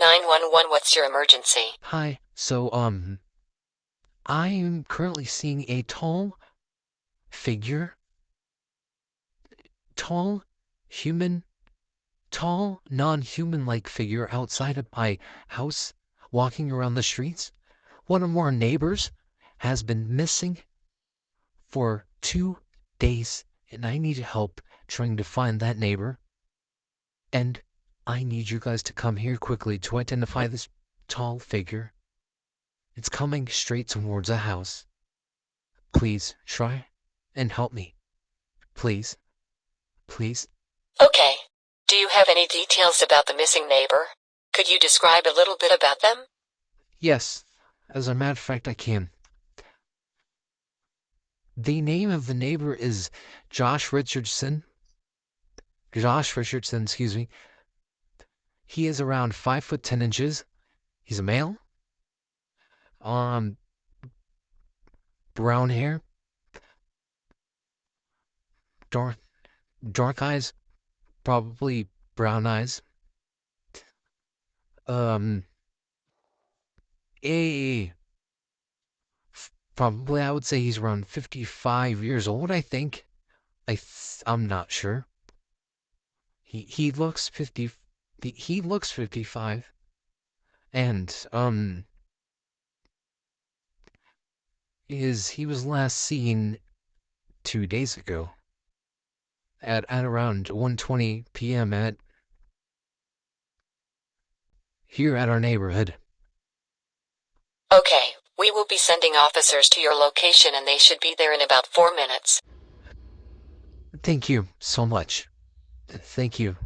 911, what's your emergency? Hi. I'm currently seeing a figure, tall, human, tall, non-human-like figure outside of my house, walking around the streets. One of our neighbors has been missing for 2 days, and I need help trying to find that neighbor. And I need you guys to come here quickly to identify this tall figure. It's coming straight towards the house. Please try and help me. Please, please. Okay. Do you have any details about the missing neighbor? Could you describe a little bit about them? Yes, as a matter of fact, I can. The name of the neighbor is Josh Richardson. Josh Richardson, excuse me. He is around 5 foot 10 inches. He's a male. Um, Brown hair, dark dark eyes, probably brown eyes. Um, a Probably I would say he's around 55 years old. I think. I'm not sure. He looks 50. He looks 55, and he was last seen 2 days ago at around 1:20 p.m. at here at our neighborhood. Okay, we will be sending officers to your location and they should be there in about 4 minutes. Thank you so much. Thank you.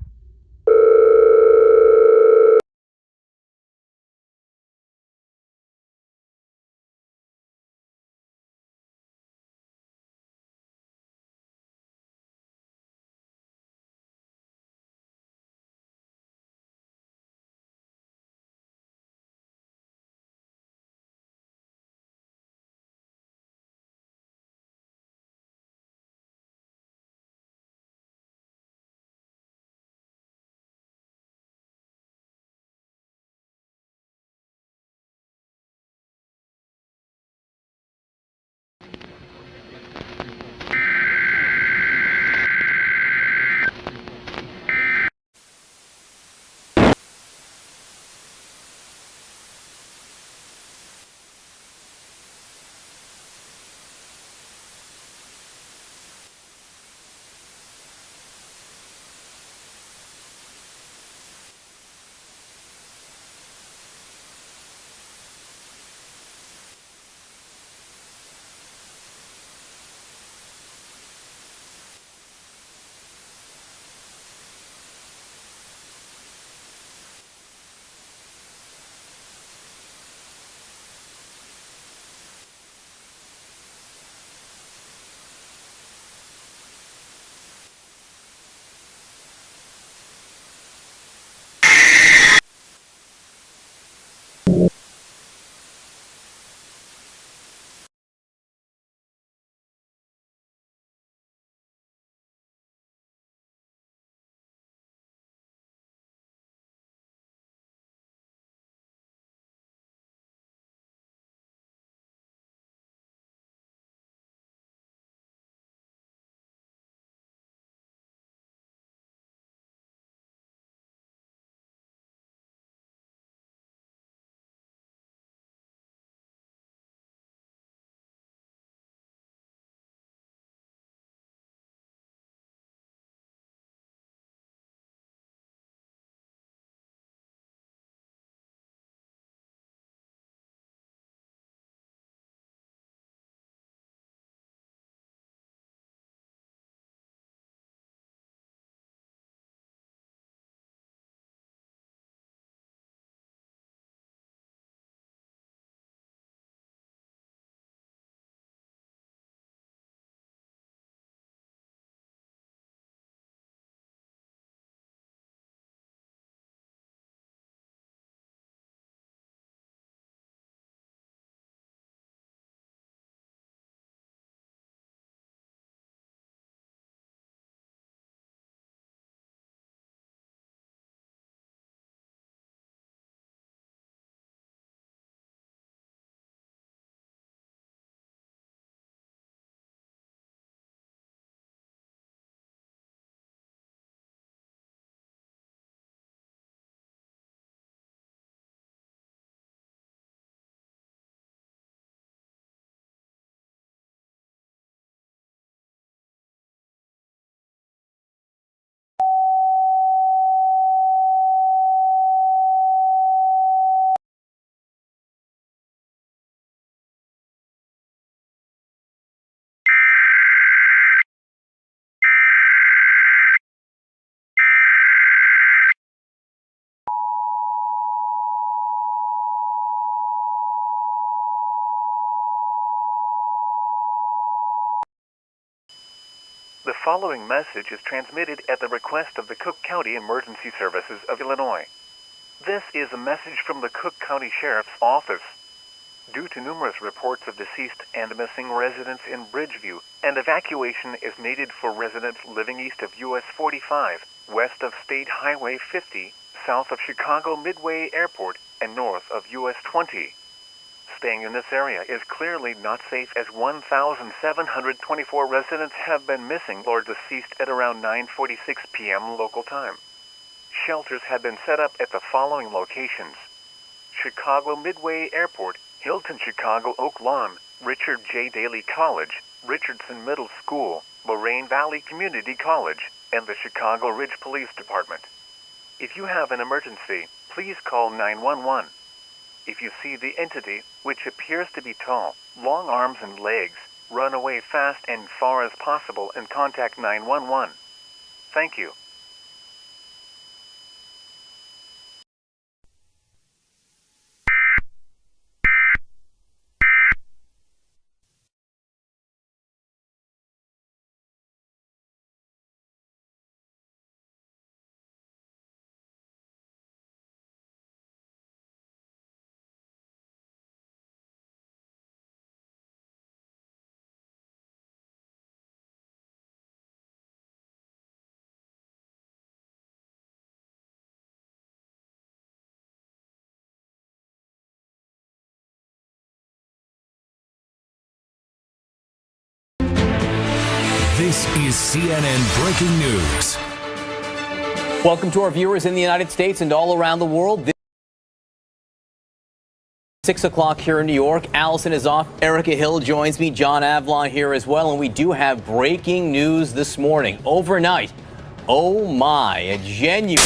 The following message is transmitted at the request of the Cook County Emergency Services of Illinois. This is a message from the Cook County Sheriff's Office. Due to numerous reports of deceased and missing residents in Bridgeview, an evacuation is needed for residents living east of US 45, west of State Highway 50, south of Chicago Midway Airport, and north of US 20. Staying in this area is clearly not safe as 1,724 residents have been missing or deceased at around 9:46 p.m. local time. Shelters have been set up at the following locations: Chicago Midway Airport, Hilton Chicago Oak Lawn, Richard J. Daley College, Richardson Middle School, Moraine Valley Community College, and the Chicago Ridge Police Department. If you have an emergency, please call 911. If you see the entity, which appears to be tall, long arms and legs, run away fast and far as possible and contact 911. Thank you. This is CNN Breaking News. Welcome to our viewers in the United States and all around the world. 6 o'clock here in New York. Allison is off. Erica Hill joins me. John Avlon here as well. And we do have breaking news this morning. Overnight. Oh my, a genuine...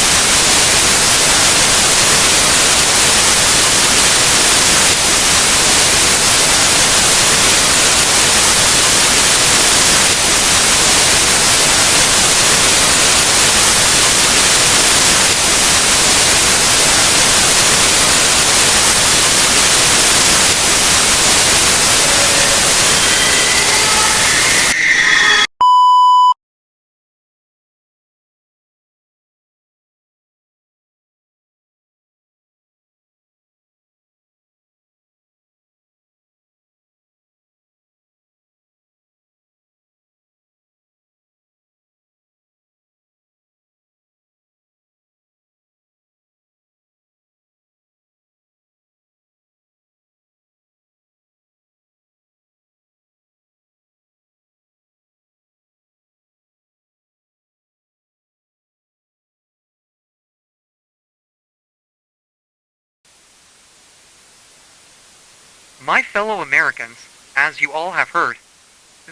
My fellow Americans, as you all have heard,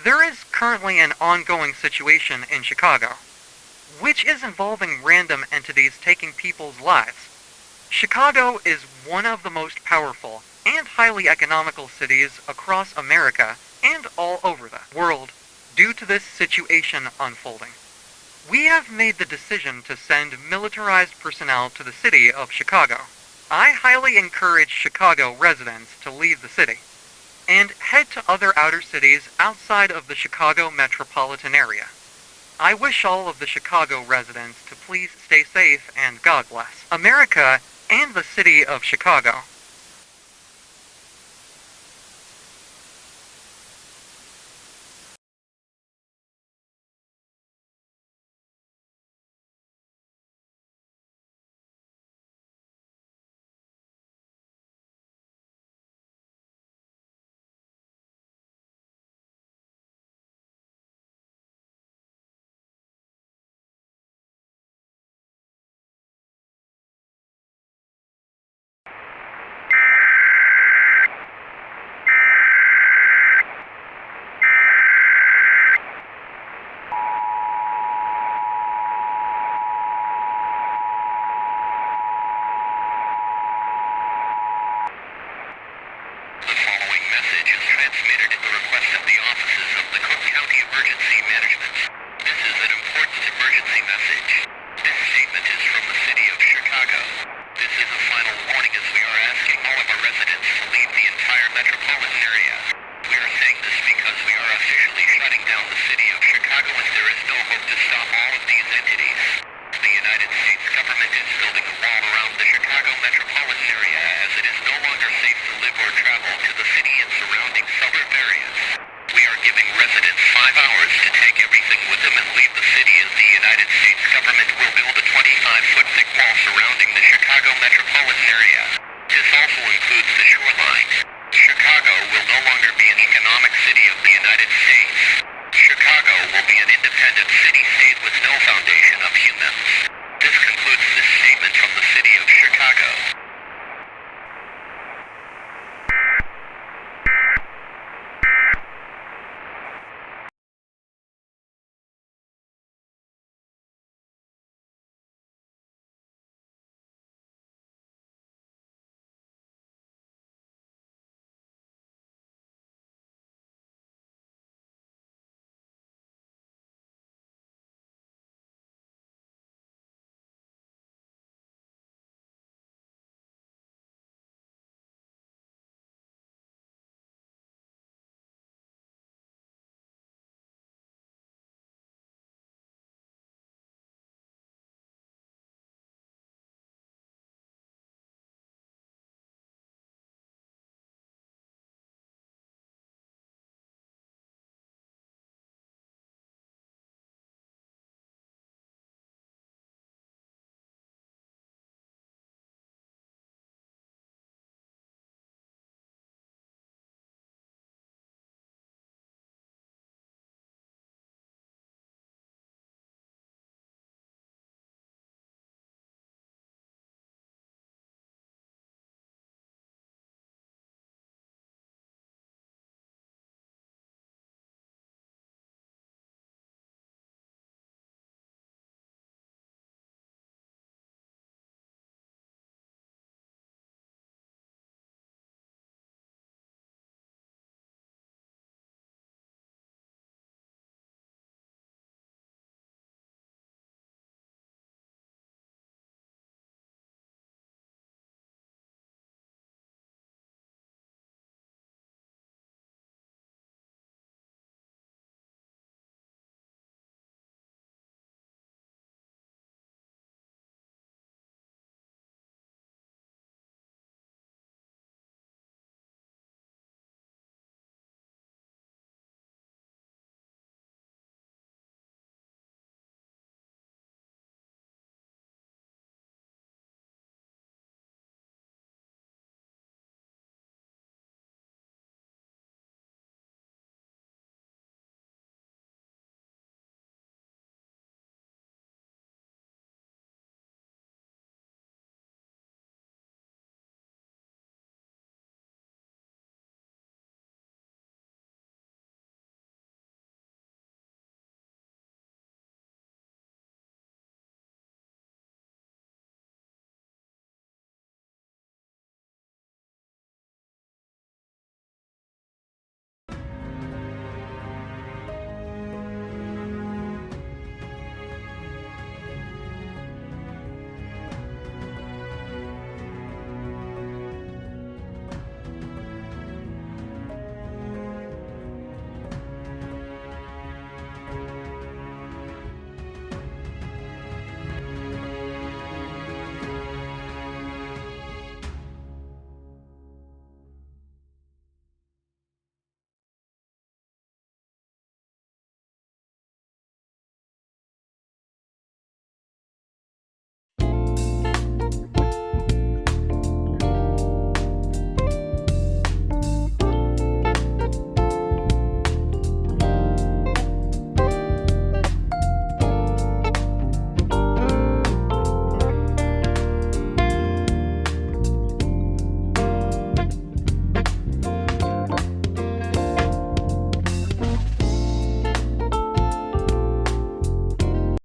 there is currently an ongoing situation in Chicago, which is involving random entities taking people's lives. Chicago is one of the most powerful and highly economical cities across America and all over the world due to this situation unfolding. We have made the decision to send militarized personnel to the city of Chicago. I highly encourage Chicago residents to leave the city and head to other outer cities outside of the Chicago metropolitan area. I wish all of the Chicago residents to please stay safe and God bless America and the city of Chicago. down the city of Chicago, and there is no hope to stop all of these entities. The United States government is building a wall around the Chicago metropolitan area as it is no longer safe to live or travel to the city and surrounding suburb areas. We are giving residents 5 hours to take everything with them and leave the city, as the United States government will build a 25-foot thick wall surrounding the Chicago metropolitan area. This also includes the shoreline. Chicago will no longer be an economic city of the United States. Chicago will be an independent city